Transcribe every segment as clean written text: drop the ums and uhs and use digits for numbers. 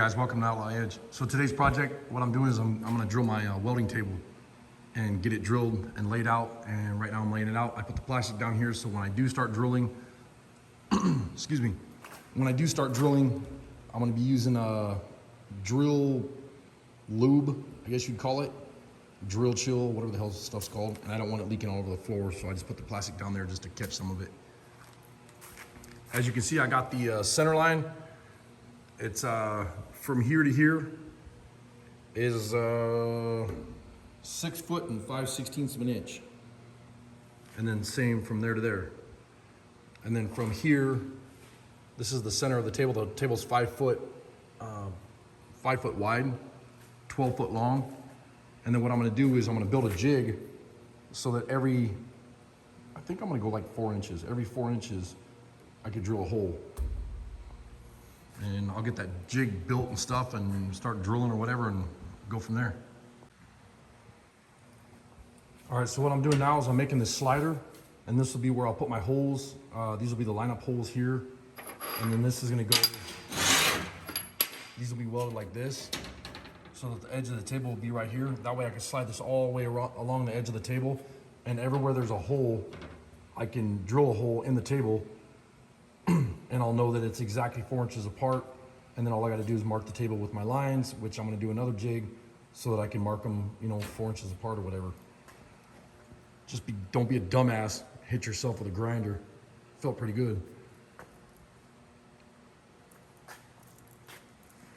guys, welcome to Outlaw Edge. So today's project, what I'm doing is I'm gonna drill my welding table and get it drilled and laid out. And right now I'm laying it out. I put the plastic down here so when I do start drilling, excuse me, when I do start drilling, I'm gonna be using a drill lube, I guess you'd call it. Drill chill, whatever the hell this stuff's called. And I don't want it leaking all over the floor, so I just put the plastic down there just to catch some of it. As you can see, I got the center line. It's from here to here is 6 foot and 5/16 of an inch. And then same from there to there. And then from here, this is the center of the table. The table's 5 foot wide, 12 foot long. And then what I'm gonna do is I'm gonna build a jig so that I think I'm gonna go like 4 inches. Every 4 inches, I could drill a hole. And I'll get that jig built and stuff and start drilling or whatever and go from there. All right, so what I'm doing now is I'm making this slider, and this will be where I'll put my holes. These will be the lineup holes here. And then this is gonna go, these will be welded like this, so that the edge of the table will be right here. That way I can slide this all the way along the edge of the table, and everywhere there's a hole, I can drill a hole in the table and I'll know that it's exactly 4 inches apart. And then all I gotta do is mark the table with my lines, which I'm gonna do another jig so that I can mark them, 4 inches apart or whatever. Don't be a dumbass, hit yourself with a grinder. Felt pretty good.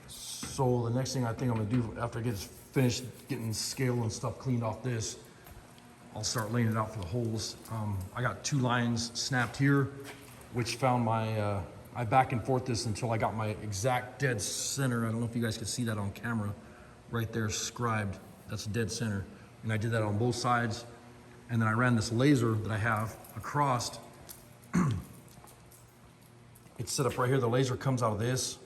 So the next thing I think I'm gonna do after I get finished getting scale and stuff cleaned off this, I'll start laying it out for the holes. I got 2 lines snapped here, which found my, I back and forth this until I got my exact dead center. I don't know if you guys can see that on camera, right there scribed, that's dead center. And I did that on both sides. And then I ran this laser that I have across. It's set up right here. The laser comes out of this,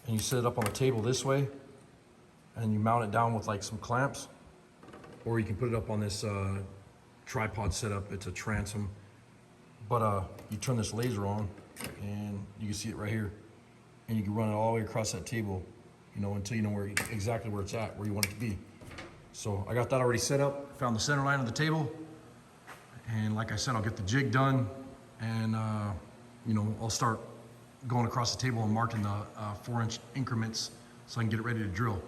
and you set it up on the table this way, and you mount it down with like some clamps, or you can put it up on this tripod setup. It's a transom. But you turn this laser on, and you can see it right here, and you can run it all the way across that table, until you know exactly where it's at, where you want it to be. So I got that already set up. Found the center line of the table, and like I said, I'll get the jig done, and I'll start going across the table and marking the 4-inch increments so I can get it ready to drill.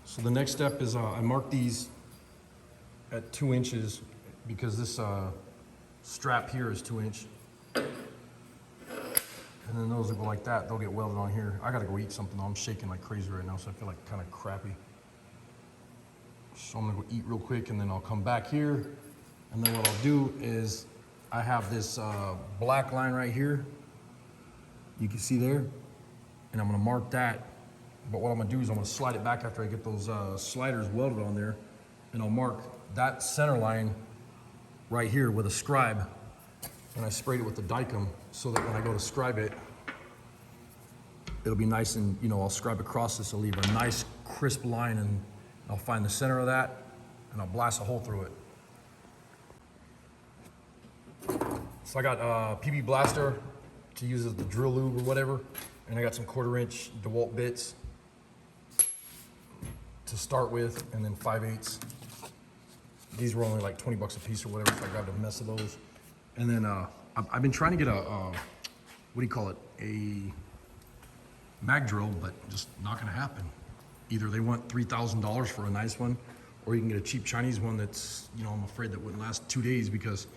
So the next step is I mark these at 2 inches because this strap here is 2 inch. And then those will go like that. They'll get welded on here. I gotta go eat something though. I'm shaking like crazy right now, so I feel like kind of crappy. So I'm gonna go eat real quick, and then I'll come back here. And then what I'll do is I have this black line right here. You can see there. And I'm gonna mark that. But what I'm gonna do is I'm gonna slide it back after I get those sliders welded on there. And I'll mark that center line right here with a scribe. And I sprayed it with the Dicom so that when I go to scribe it, it'll be nice and, I'll scribe across this. I'll leave a nice crisp line, and I'll find the center of that and I'll blast a hole through it. So I got PB Blaster to use as the drill lube or whatever. And I got some 1/4 inch DeWalt bits to start with, and then 5/8. These were only like 20 bucks a piece or whatever, so I grabbed a mess of those. And then I've been trying to get a mag drill, but just not gonna happen. Either they want $3,000 for a nice one, or you can get a cheap Chinese one that's, I'm afraid that wouldn't last 2 days because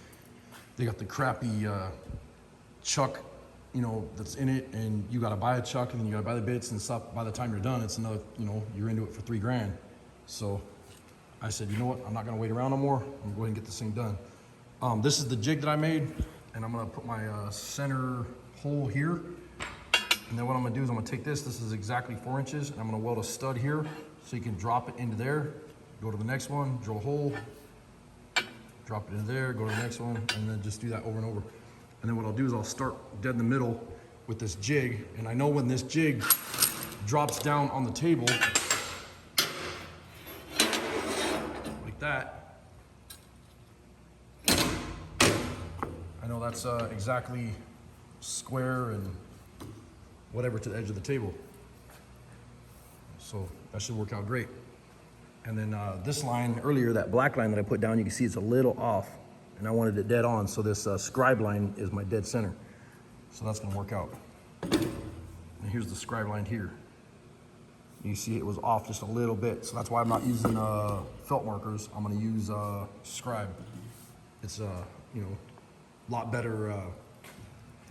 they got the crappy chuck, that's in it, and you gotta buy a chuck, and then you gotta buy the bits and stuff. By the time you're done, it's another, you're into it for $3 grand. So I said, you know what? I'm not gonna wait around no more. I'm gonna go ahead and get this thing done. This is the jig that I made, and I'm gonna put my center hole here. And then what I'm gonna do is I'm gonna take this is exactly 4 inches, and I'm gonna weld a stud here so you can drop it into there, go to the next one, drill a hole, drop it into there, go to the next one, and then just do that over and over. And then what I'll do is I'll start dead in the middle with this jig, and I know when this jig drops down on the table, that, I know that's exactly square, and whatever to the edge of the table. So that should work out great. And then this line earlier, that black line that I put down, you can see it's a little off, and I wanted it dead on, so this scribe line is my dead center. So that's gonna work out. And here's the scribe line here. You see it was off just a little bit, so that's why I'm not using felt markers. I'm gonna use scribe. It's a lot better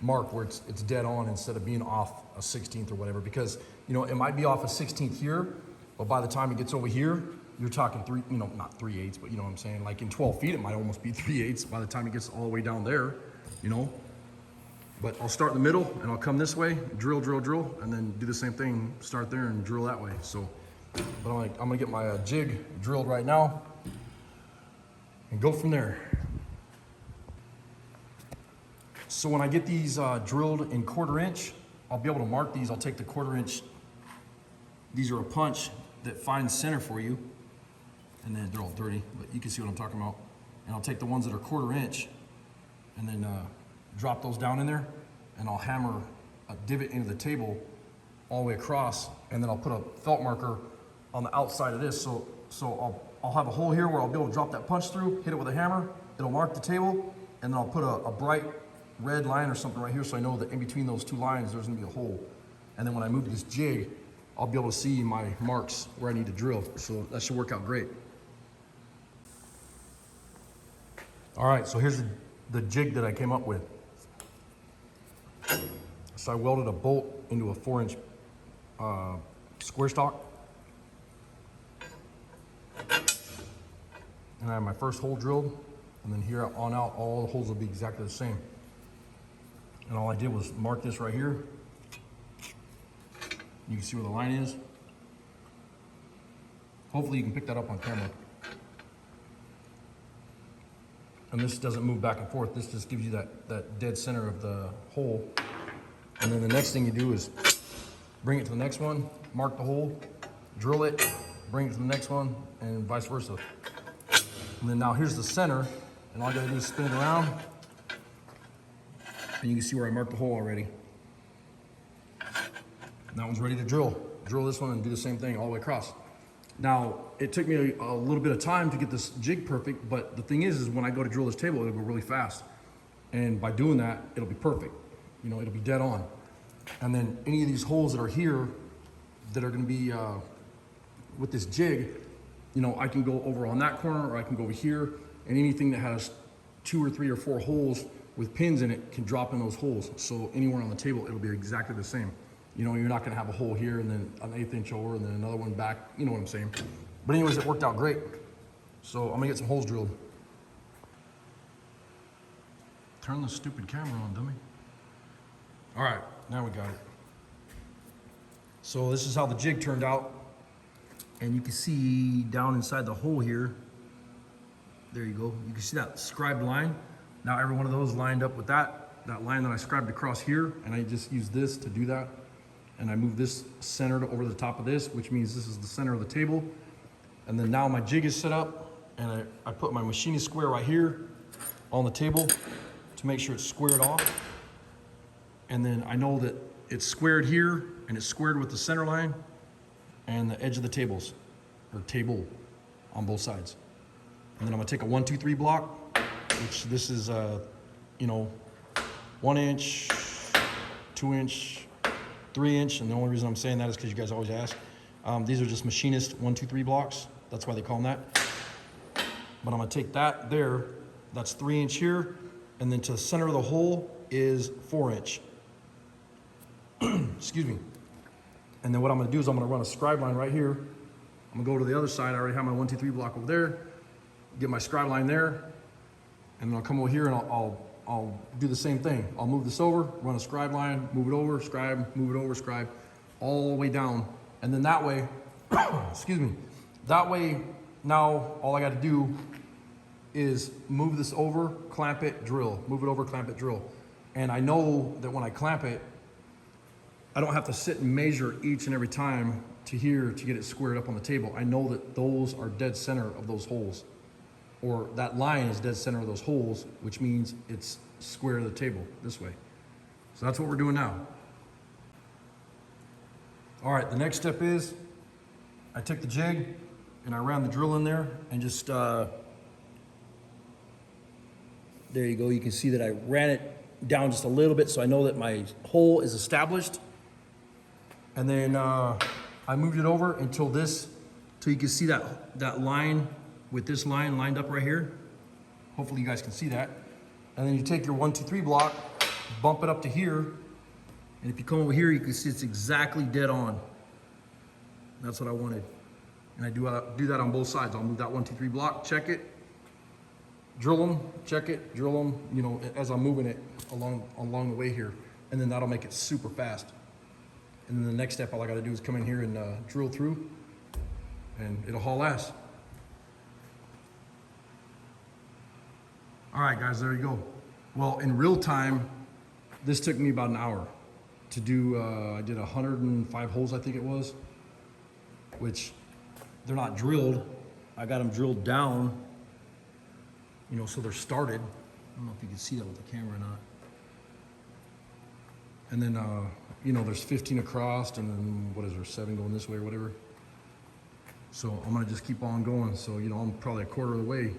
mark where it's dead on instead of being off a 16th or whatever, because it might be off a 16th here, but by the time it gets over here, you're talking not 3/8, but you know what I'm saying, like in 12 feet it might almost be 3/8 by the time it gets all the way down there, But I'll start in the middle and I'll come this way, drill, and then do the same thing, start there and drill that way. So, but I'm gonna get my jig drilled right now and go from there. So when I get these drilled in 1/4 inch, I'll be able to mark these. I'll take the 1/4 inch, these are a punch that finds center for you, and then they're all dirty, but you can see what I'm talking about. And I'll take the ones that are 1/4 inch and then drop those down in there, and I'll hammer a divot into the table all the way across, and then I'll put a felt marker on the outside of this. So I'll have a hole here where I'll be able to drop that punch through, hit it with a hammer, it'll mark the table, and then I'll put a bright red line or something right here so I know that in between those two lines there's gonna be a hole. And then when I move this jig, I'll be able to see my marks where I need to drill. So that should work out great. All right, so here's the jig that I came up with. So I welded a bolt into a 4-inch square stock. And I have my first hole drilled, and then here on out, all the holes will be exactly the same. And all I did was mark this right here. You can see where the line is. Hopefully you can pick that up on camera. And this doesn't move back and forth. This just gives you that dead center of the hole. And then the next thing you do is bring it to the next one, mark the hole, drill it, bring it to the next one, and vice versa. And then now here's the center, and all I gotta do is spin it around, and you can see where I marked the hole already. And that one's ready to drill. Drill this one and do the same thing all the way across. Now, it took me a little bit of time to get this jig perfect, but the thing is when I go to drill this table, it'll go really fast. And by doing that, it'll be perfect. It'll be dead on. And then any of these holes that are here that are gonna be with this jig, I can go over on that corner or I can go over here, and anything that has 2 or 3 or 4 holes with pins in it can drop in those holes. So anywhere on the table, it'll be exactly the same. You're not gonna have a hole here and then an 1/8 inch over and then another one back, you know what I'm saying? But anyways, it worked out great. So I'm gonna get some holes drilled. Turn the stupid camera on, dummy. All right, now we got it. So this is how the jig turned out. And you can see down inside the hole here, there you go. You can see that scribed line. Now every one of those lined up with that line that I scribed across here, and I just use this to do that. And I move this centered over the top of this, which means this is the center of the table. And then now my jig is set up, and I put my machinist square right here on the table to make sure it's squared off. And then I know that it's squared here, and it's squared with the center line and the edge of the table on both sides. And then I'm gonna take a 1, 2, 3 block, which this is 1 inch, 2 inch, 3 inch, and the only reason I'm saying that is because you guys always ask. These are just machinist 1, 2, 3 blocks. That's why they call them that. But I'm gonna take that there, that's 3 inch here, and then to the center of the hole is 4 inch. Excuse me. And then what I'm gonna do is I'm gonna run a scribe line right here. I'm gonna go to the other side. I already have my 1, 2, 3 block over there. Get my scribe line there, and then I'll come over here and I'll do the same thing. I'll move this over, run a scribe line, move it over, scribe, move it over, scribe, all the way down. And then that way, excuse me, that way now all I gotta do is move this over, clamp it, drill, move it over, clamp it, drill. And I know that when I clamp it, I don't have to sit and measure each and every time to here to get it squared up on the table. I know that those are dead center of those holes, or that line is dead center of those holes, which means it's square to the table this way. So that's what we're doing now. All right, the next step is I took the jig and I ran the drill in there and just, there you go. You can see that I ran it down just a little bit so I know that my hole is established. And then I moved it over until you can see that line with this line lined up right here. Hopefully you guys can see that. And then you take your 1, 2, 3 block, bump it up to here. And if you come over here, you can see it's exactly dead on. That's what I wanted. And I do that on both sides. I'll move that 1, 2, 3 block, check it, drill them, check it, drill them, you know, as I'm moving it along the way here. And then that'll make it super fast. And then the next step, all I gotta do is come in here and drill through, and it'll haul ass. All right, guys, there you go. Well, in real time, this took me about an hour to do. I did 105 holes, I think it was, which they're not drilled. I got them drilled down, you know, so they're started. I don't know if you can see that with the camera or not. And then, you know, there's 15 across, and then what is there, 7 going this way or whatever. So I'm gonna just keep on going. So, you know, I'm probably a quarter of the way.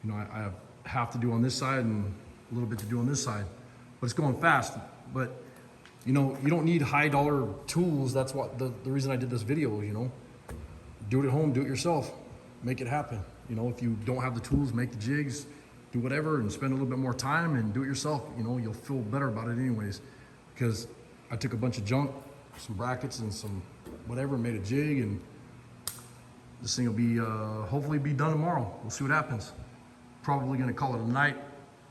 You know, I have half to do on this side and a little bit to do on this side, but it's going fast. But, you know, you don't need high dollar tools. That's what the reason I did this video, you know. Do it at home, do it yourself, make it happen. You know, if you don't have the tools, make the jigs, do whatever, and spend a little bit more time and do it yourself. You know, you'll feel better about it anyways. Because I took a bunch of junk, some brackets and some whatever, made a jig, and this thing will be hopefully be done tomorrow. We'll see what happens. Probably gonna call it a night.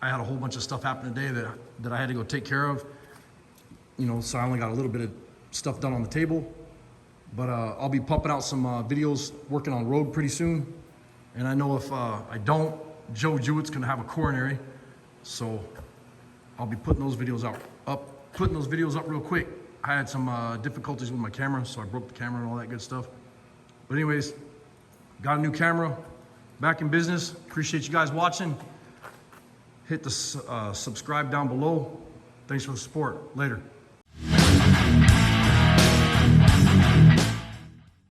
I had a whole bunch of stuff happen today that I had to go take care of. You know, so I only got a little bit of stuff done on the table. But I'll be pumping out some videos working on road pretty soon. And I know if I don't, Joe Jewett's gonna have a coronary. So I'll be putting those videos up real quick. I had some difficulties with my camera, so I broke the camera and all that good stuff. But anyways, got a new camera, back in business. Appreciate you guys watching. Hit the subscribe down below. Thanks for the support. Later.